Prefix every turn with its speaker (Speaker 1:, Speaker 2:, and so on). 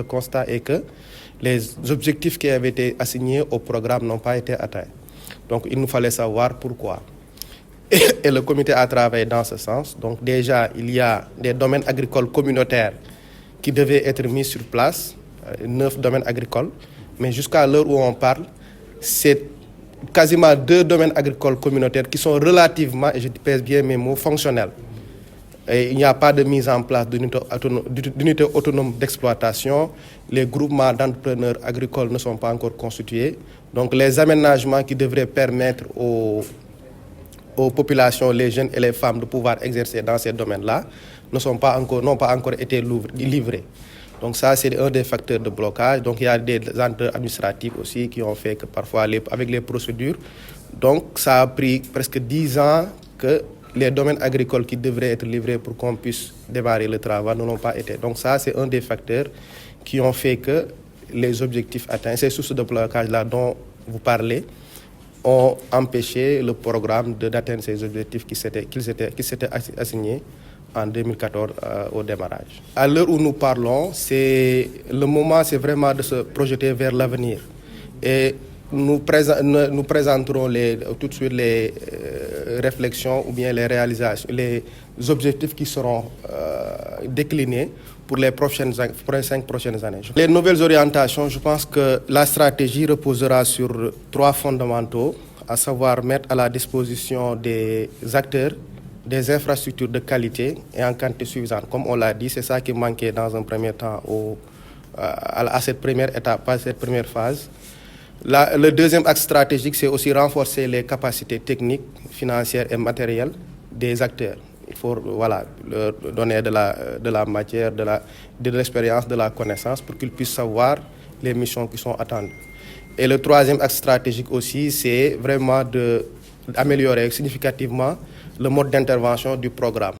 Speaker 1: Le constat est que les objectifs qui avaient été assignés au programme n'ont pas été atteints. Donc il nous fallait savoir pourquoi. Et le comité a travaillé dans ce sens. Donc déjà, il y a des domaines agricoles communautaires qui devaient être mis sur place, 9 domaines agricoles. Mais jusqu'à l'heure où on parle, c'est quasiment 2 domaines agricoles communautaires qui sont relativement, et je pèse bien mes mots, fonctionnels. Et il n'y a pas de mise en place d'unités autonomes d'exploitation. Les groupements d'entrepreneurs agricoles ne sont pas encore constitués. Donc les aménagements qui devraient permettre aux populations, les jeunes et les femmes de pouvoir exercer dans ces domaines-là n'ont pas encore été livrés. Donc ça, c'est un des facteurs de blocage. Donc il y a des ententes administratives aussi qui ont fait que parfois, avec les procédures, donc ça a pris presque 10 ans que les domaines agricoles qui devraient être livrés pour qu'on puisse démarrer le travail ne l'ont pas été. Donc ça, c'est un des facteurs qui ont fait que les objectifs atteints, ces sources de blocage-là dont vous parlez, ont empêché le programme d'atteindre ces objectifs qui s'étaient assignés en 2014 au démarrage. À l'heure où nous parlons, le moment, c'est vraiment de se projeter vers l'avenir. Et nous présenterons tout de suite les réflexions ou bien les réalisations, les objectifs qui seront déclinés pour les 5 prochaines années. Les nouvelles orientations, je pense que la stratégie reposera sur 3 fondamentaux, à savoir mettre à la disposition des acteurs des infrastructures de qualité et en quantité suffisante. Comme on l'a dit, c'est ça qui manquait dans un premier temps à cette première étape, à cette première phase. Le deuxième axe stratégique, c'est aussi renforcer les capacités techniques, financières et matérielles des acteurs. Il faut leur donner de la matière, de l'expérience, de la connaissance pour qu'ils puissent savoir les missions qui sont attendues. Et le troisième axe stratégique aussi, c'est vraiment d'améliorer significativement le mode d'intervention du programme.